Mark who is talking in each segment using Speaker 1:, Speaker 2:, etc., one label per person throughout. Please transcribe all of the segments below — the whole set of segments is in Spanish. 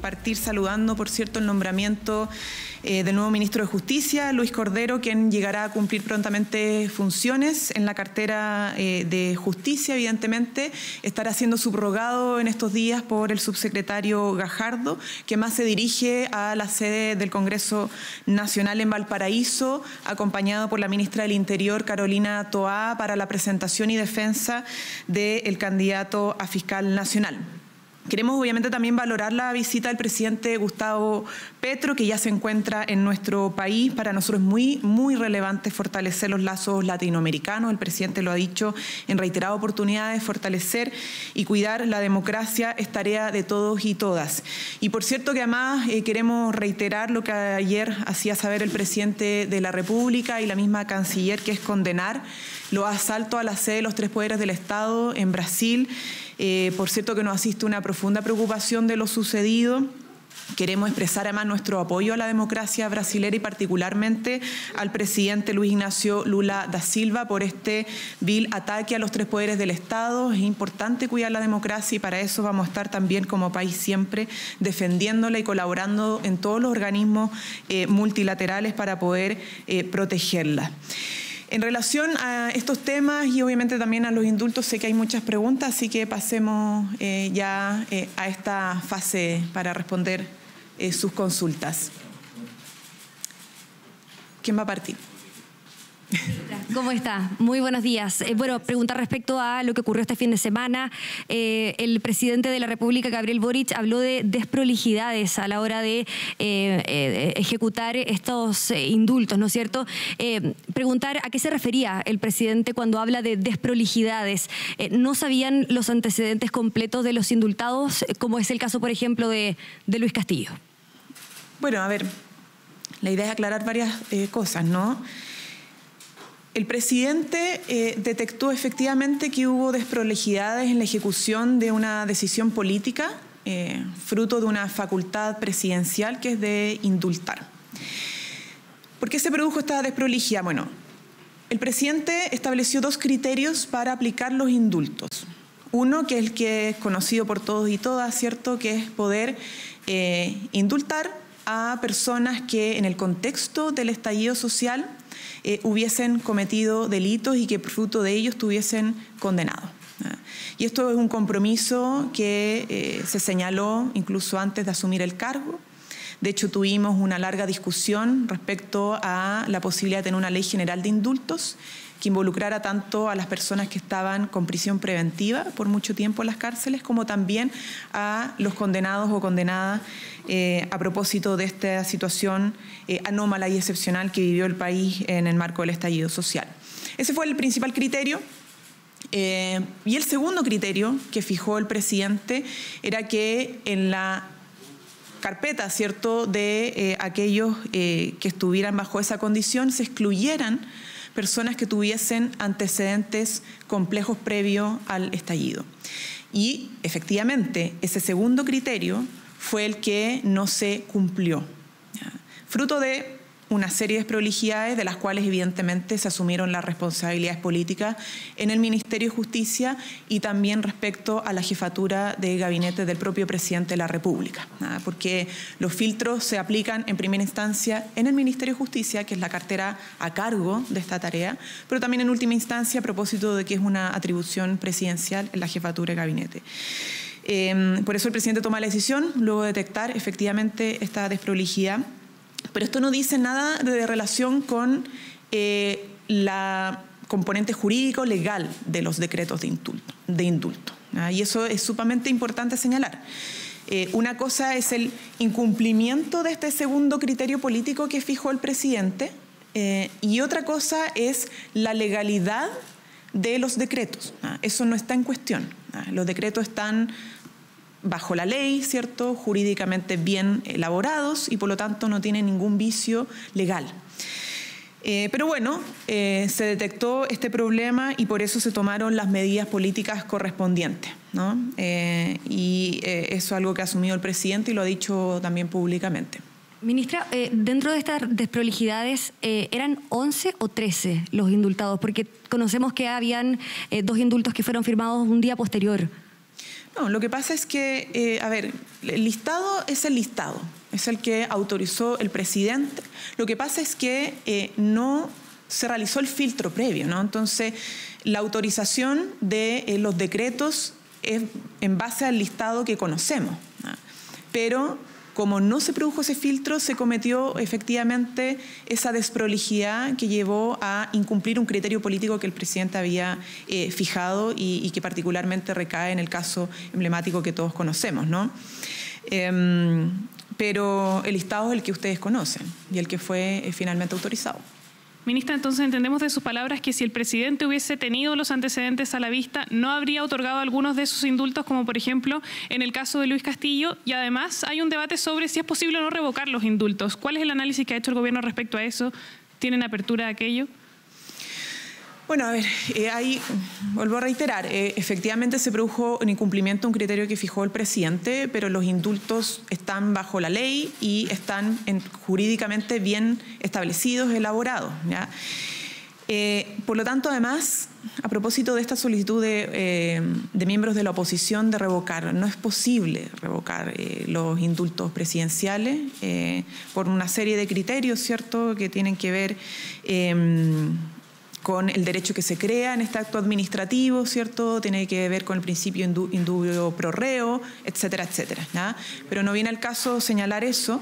Speaker 1: partir saludando, por cierto, el nombramiento del nuevo ministro de Justicia, Luis Cordero, quien llegará a cumplir prontamente funciones en la cartera de Justicia. Evidentemente, estará siendo subrogado en estos días por el subsecretario Gajardo, que más se dirige a la sede del Congreso Nacional en Valparaíso, acompañado por la ministra del Interior, Carolina Toá, para la presentación y defensa del candidato a fiscal nacional. Queremos obviamente también valorar la visita del presidente Gustavo Petro, que ya se encuentra en nuestro país. Para nosotros es muy relevante fortalecer los lazos latinoamericanos. El presidente lo ha dicho en reiteradas oportunidades, fortalecer y cuidar la democracia es tarea de todos y todas. Y por cierto que además queremos reiterar lo que ayer hacía saber el presidente de la República y la misma canciller, que es condenar los asaltos a la sede de los tres poderes del Estado en Brasil. Por cierto que nos asiste una profunda preocupación de lo sucedido. Queremos expresar además nuestro apoyo a la democracia brasilera y particularmente al presidente Luis Ignacio Lula da Silva por este vil ataque a los tres poderes del Estado. Es importante cuidar la democracia y para eso vamos a estar también como país siempre defendiéndola y colaborando en todos los organismos multilaterales para poder protegerla. En relación a estos temas y obviamente también a los indultos, sé que hay muchas preguntas, así que pasemos ya a esta fase para responder sus consultas. ¿Quién va a partir?
Speaker 2: ¿Cómo está? Muy buenos días. Bueno, preguntar respecto a lo que ocurrió este fin de semana. El presidente de la República, Gabriel Boric, habló de desprolijidades a la hora de ejecutar estos indultos, ¿no es cierto? Preguntar a qué se refería el presidente cuando habla de desprolijidades. ¿No sabían los antecedentes completos de los indultados, como es el caso, por ejemplo, de Luis Castillo?
Speaker 1: Bueno, a ver, la idea es aclarar varias cosas, ¿no? El presidente detectó efectivamente que hubo desprolijidades en la ejecución de una decisión política, fruto de una facultad presidencial que es de indultar. ¿Por qué se produjo esta desprolijidad? Bueno, el presidente estableció dos criterios para aplicar los indultos. Uno, que es el que es conocido por todos y todas, ¿cierto?, que es poder indultar a personas que en el contexto del estallido social hubiesen cometido delitos y que fruto de ellos estuviesen condenados. Y esto es un compromiso que se señaló incluso antes de asumir el cargo. De hecho, tuvimos una larga discusión respecto a la posibilidad de tener una ley general de indultos que involucrara tanto a las personas que estaban con prisión preventiva por mucho tiempo en las cárceles, como también a los condenados o condenadas a propósito de esta situación anómala y excepcional que vivió el país en el marco del estallido social. Ese fue el principal criterio. Y el segundo criterio que fijó el presidente era que en la carpeta, ¿cierto?, de aquellos que estuvieran bajo esa condición se excluyeran personas que tuviesen antecedentes complejos previos al estallido. Y efectivamente ese segundo criterio fue el que no se cumplió, fruto de una serie de desprolijidades de las cuales evidentemente se asumieron las responsabilidades políticas en el Ministerio de Justicia y también respecto a la jefatura de gabinete del propio presidente de la República, porque los filtros se aplican en primera instancia en el Ministerio de Justicia, que es la cartera a cargo de esta tarea, pero también en última instancia a propósito de que es una atribución presidencial en la jefatura de gabinete. Por eso el presidente toma la decisión, luego de detectar efectivamente esta desprolijidad. Pero esto no dice nada de relación con la componente jurídico-legal de los decretos de indulto. Y eso es sumamente importante señalar. Una cosa es el incumplimiento de este segundo criterio político que fijó el presidente y otra cosa es la legalidad de los decretos. Eso no está en cuestión. Los decretos están bajo la ley, ¿cierto?, jurídicamente bien elaborados y por lo tanto no tienen ningún vicio legal. Pero bueno, se detectó este problema y por eso se tomaron las medidas políticas correspondientes, ¿no? Y eso es algo que ha asumido el presidente y lo ha dicho también públicamente.
Speaker 2: Ministra, dentro de estas desprolijidades, ¿eran 11 o 13 los indultados? Porque conocemos que habían 2 indultos que fueron firmados un día posterior.
Speaker 1: No, lo que pasa es que, a ver, el listado es el listado, es el que autorizó el presidente. Lo que pasa es que no se realizó el filtro previo, ¿no? Entonces, la autorización de los decretos es en base al listado que conocemos, ¿no? Pero como no se produjo ese filtro, se cometió efectivamente esa desprolijidad que llevó a incumplir un criterio político que el presidente había fijado y que particularmente recae en el caso emblemático que todos conocemos, ¿no? Pero el listado es el que ustedes conocen y el que fue finalmente autorizado.
Speaker 3: Ministra, entonces entendemos de sus palabras que si el presidente hubiese tenido los antecedentes a la vista, no habría otorgado algunos de sus indultos, como por ejemplo en el caso de Luis Castillo, y además hay un debate sobre si es posible o no revocar los indultos. ¿Cuál es el análisis que ha hecho el gobierno respecto a eso? ¿Tienen apertura a aquello?
Speaker 1: Bueno, a ver, ahí vuelvo a reiterar, efectivamente se produjo un incumplimiento de un criterio que fijó el presidente, pero los indultos están bajo la ley y están jurídicamente bien establecidos, elaborados, ¿ya? Por lo tanto, además, a propósito de esta solicitud de miembros de la oposición de revocar, no es posible revocar los indultos presidenciales por una serie de criterios, ¿cierto?, que tienen que ver con el derecho que se crea en este acto administrativo, ¿cierto? Tiene que ver con el principio indubio pro reo, etcétera, etcétera, ¿no? Pero no viene al caso señalar eso.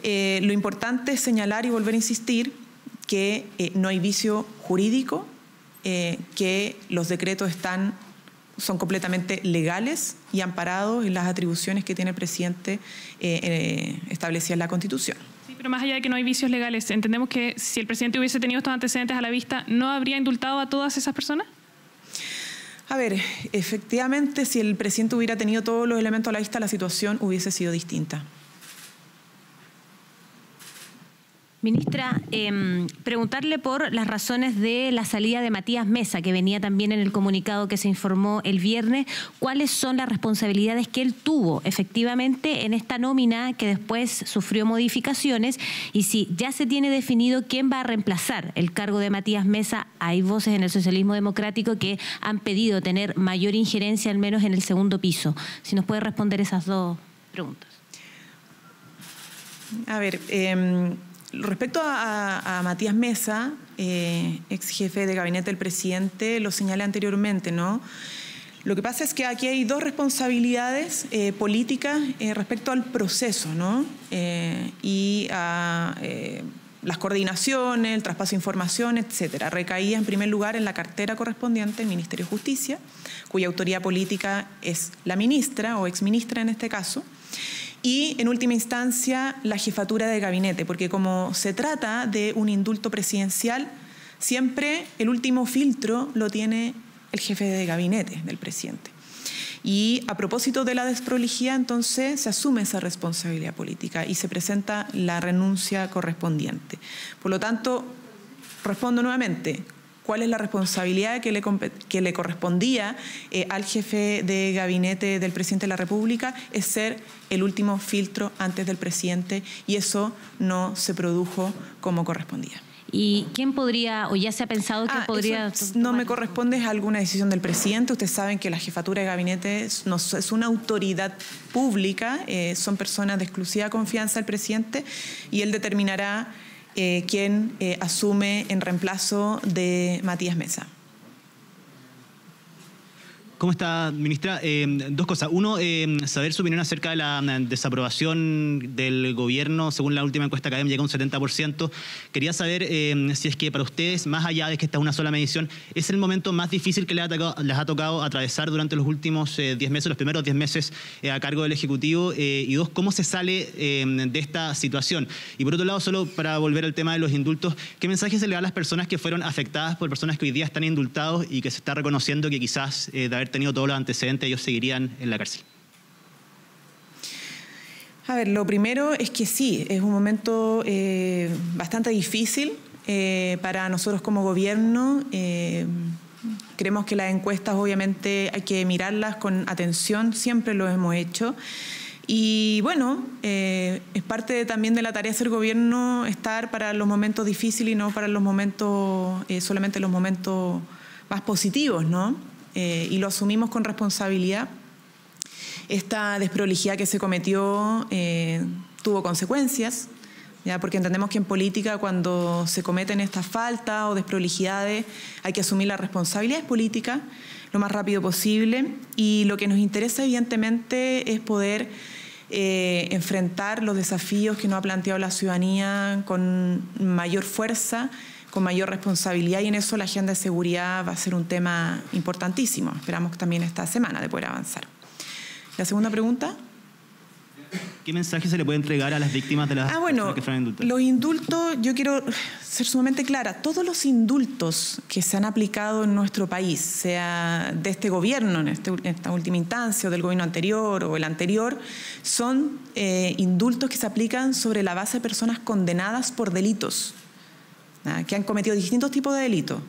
Speaker 1: Lo importante es señalar y volver a insistir que no hay vicio jurídico, que los decretos son completamente legales y amparados en las atribuciones que tiene el presidente establecidas en la Constitución.
Speaker 3: Pero más allá de que no hay vicios legales, ¿entendemos que si el presidente hubiese tenido estos antecedentes a la vista, no habría indultado a todas esas personas?
Speaker 1: A ver, efectivamente, si el presidente hubiera tenido todos los elementos a la vista, la situación hubiese sido distinta.
Speaker 4: Ministra, preguntarle por las razones de la salida de Matías Mesa, que venía también en el comunicado que se informó el viernes. ¿Cuáles son las responsabilidades que él tuvo efectivamente en esta nómina que después sufrió modificaciones? Y si ya se tiene definido quién va a reemplazar el cargo de Matías Mesa, hay voces en el socialismo democrático que han pedido tener mayor injerencia, al menos en el segundo piso. Si nos puede responder esas dos preguntas.
Speaker 1: A ver, respecto a Matías Mesa, ex jefe de gabinete del presidente, lo señalé anteriormente, ¿no? Lo que pasa es que aquí hay dos responsabilidades políticas respecto al proceso, ¿no? Y a las coordinaciones, el traspaso de información, etcétera. Recaía en primer lugar en la cartera correspondiente del Ministerio de Justicia, cuya autoridad política es la ministra o exministra en este caso. Y, en última instancia, la jefatura de gabinete, porque como se trata de un indulto presidencial, siempre el último filtro lo tiene el jefe de gabinete del presidente. Y a propósito de la desprolijidad, entonces, se asume esa responsabilidad política y se presenta la renuncia correspondiente. Por lo tanto, respondo nuevamente. ¿Cuál es la responsabilidad que le correspondía al jefe de gabinete del presidente de la República? Es ser el último filtro antes del presidente, y eso no se produjo como correspondía.
Speaker 4: ¿Y quién podría, o ya se ha pensado quién podría...?
Speaker 1: No me corresponde, es alguna decisión del presidente. Ustedes saben que la jefatura de gabinete es una autoridad pública, son personas de exclusiva confianza del presidente, y él determinará quién asume en reemplazo de Matías Mesa.
Speaker 5: ¿Cómo está, ministra? Dos cosas. Uno, saber su opinión acerca de la desaprobación del gobierno. Según la última encuesta académica, llega a un 70%. Quería saber si es que para ustedes, más allá de que esta es una sola medición, es el momento más difícil que les ha tocado atravesar durante los últimos 10 meses, los primeros 10 meses a cargo del Ejecutivo. Y dos, ¿cómo se sale de esta situación? Y por otro lado, solo para volver al tema de los indultos, ¿qué mensaje se le da a las personas que fueron afectadas por personas que hoy día están indultados y que se está reconociendo que quizás de haber tenido todos los antecedentes, ellos seguirían en la cárcel?
Speaker 1: A ver, lo primero es que sí, es un momento bastante difícil para nosotros como gobierno. Creemos que las encuestas obviamente hay que mirarlas con atención, siempre lo hemos hecho. Y bueno, es parte también de la tarea de ser gobierno estar para los momentos difíciles y no para los momentos, solamente los momentos más positivos, ¿no? Y lo asumimos con responsabilidad. Esta desprolijidad que se cometió tuvo consecuencias, ¿ya? Porque entendemos que en política cuando se cometen estas faltas o desprolijidades hay que asumir las responsabilidades políticas lo más rápido posible, y lo que nos interesa evidentemente es poder enfrentar los desafíos que nos ha planteado la ciudadanía con mayor fuerza, con mayor responsabilidad, y en eso la agenda de seguridad va a ser un tema importantísimo. Esperamos también esta semana de poder avanzar. La segunda pregunta.
Speaker 5: ¿Qué mensaje se le puede entregar a las víctimas de las personas que fueron indultadas?
Speaker 1: Los indultos, yo quiero ser sumamente clara, todos los indultos que se han aplicado en nuestro país, sea de este gobierno en esta última instancia o del gobierno anterior o el anterior, son indultos que se aplican sobre la base de personas condenadas por delitos, que han cometido distintos tipos de delitos.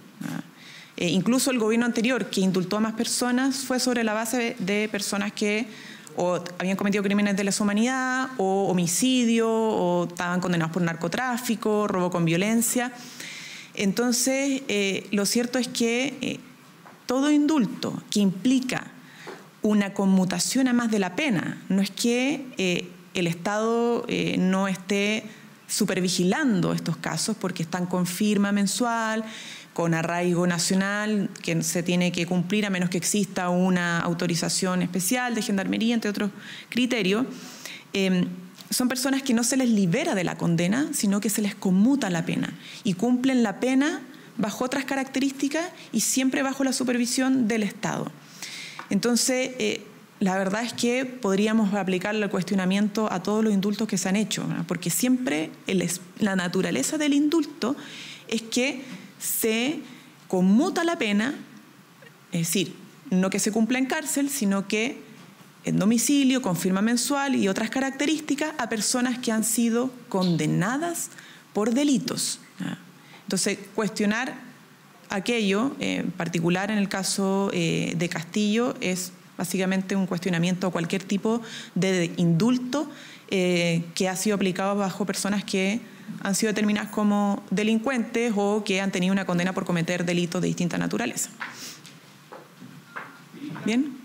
Speaker 1: Incluso el gobierno anterior, que indultó a más personas, fue sobre la base de personas que o habían cometido crímenes de lesa humanidad, o homicidio, o estaban condenados por narcotráfico, robo con violencia. Entonces, lo cierto es que todo indulto que implica una conmutación a más de la pena, no es que el Estado no esté supervigilando estos casos porque están con firma mensual, con arraigo nacional, que se tiene que cumplir a menos que exista una autorización especial de gendarmería, entre otros criterios. Son personas que no se les libera de la condena, sino que se les conmuta la pena y cumplen la pena bajo otras características y siempre bajo la supervisión del Estado. Entonces, la verdad es que podríamos aplicarle el cuestionamiento a todos los indultos que se han hecho, ¿no? Porque siempre la naturaleza del indulto es que se conmuta la pena, es decir, no que se cumpla en cárcel, sino que en domicilio, con firma mensual y otras características a personas que han sido condenadas por delitos. Entonces, cuestionar aquello, en particular en el caso de Castillo, es básicamente un cuestionamiento a cualquier tipo de indulto que ha sido aplicado bajo personas que han sido determinadas como delincuentes o que han tenido una condena por cometer delitos de distinta naturaleza. ¿Bien?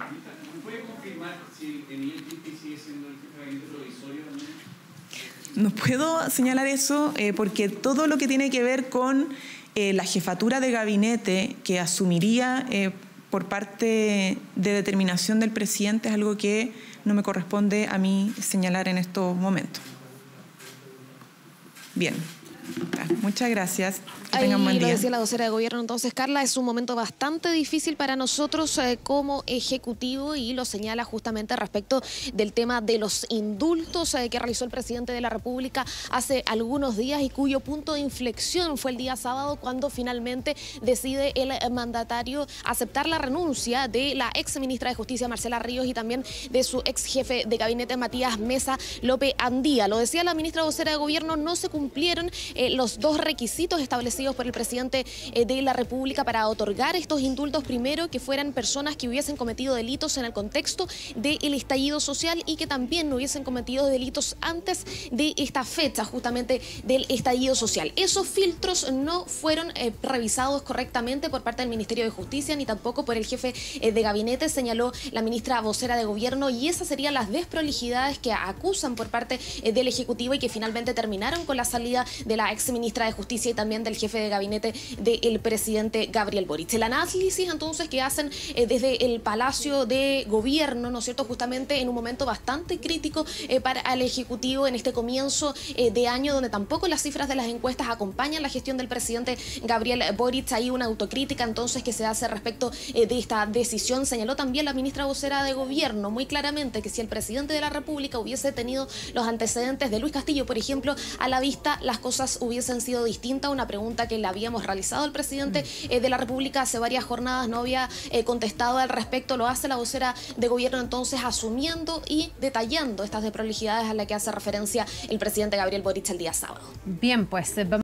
Speaker 6: ¿Puede confirmar si Emilio Quispe sigue siendo el jefe de gabinete provisorio también?
Speaker 1: No puedo señalar eso porque todo lo que tiene que ver con la jefatura de gabinete que asumiría por parte de determinación del presidente es algo que no me corresponde a mí señalar en estos momentos. Bien, muchas gracias. Que tengan buen día.
Speaker 7: Lo decía la vocera de gobierno. Entonces, Carla, es un momento bastante difícil para nosotros como ejecutivo, y lo señala justamente respecto del tema de los indultos que realizó el presidente de la República hace algunos días y cuyo punto de inflexión fue el día sábado cuando finalmente decide el mandatario aceptar la renuncia de la ex ministra de Justicia Marcela Ríos y también de su ex jefe de gabinete Matías Mesa López Andía. Lo decía la ministra vocera de gobierno, no se cumplieron los dos requisitos establecidos por el presidente de la República para otorgar estos indultos. Primero, que fueran personas que hubiesen cometido delitos en el contexto del estallido social y que también no hubiesen cometido delitos antes de esta fecha justamente del estallido social. Esos filtros no fueron revisados correctamente por parte del Ministerio de Justicia ni tampoco por el jefe de gabinete, señaló la ministra vocera de gobierno, y esas serían las desprolijidades que acusan por parte del Ejecutivo y que finalmente terminaron con la salida de la ex ministra de Justicia y también del jefe de gabinete del presidente Gabriel Boric. El análisis entonces que hacen desde el Palacio de Gobierno, ¿no es cierto?, justamente en un momento bastante crítico para el Ejecutivo en este comienzo de año, donde tampoco las cifras de las encuestas acompañan la gestión del presidente Gabriel Boric. Hay una autocrítica entonces que se hace respecto de esta decisión. Señaló también la ministra vocera de Gobierno muy claramente que si el presidente de la República hubiese tenido los antecedentes de Luis Castillo, por ejemplo, a la vista, las cosas hubiesen sido distintas. Una pregunta que le habíamos realizado al presidente de la República hace varias jornadas, no había contestado al respecto. Lo hace la vocera de gobierno entonces, asumiendo y detallando estas desprolijidades a las que hace referencia el presidente Gabriel Boric el día sábado.
Speaker 4: Bien, pues vamos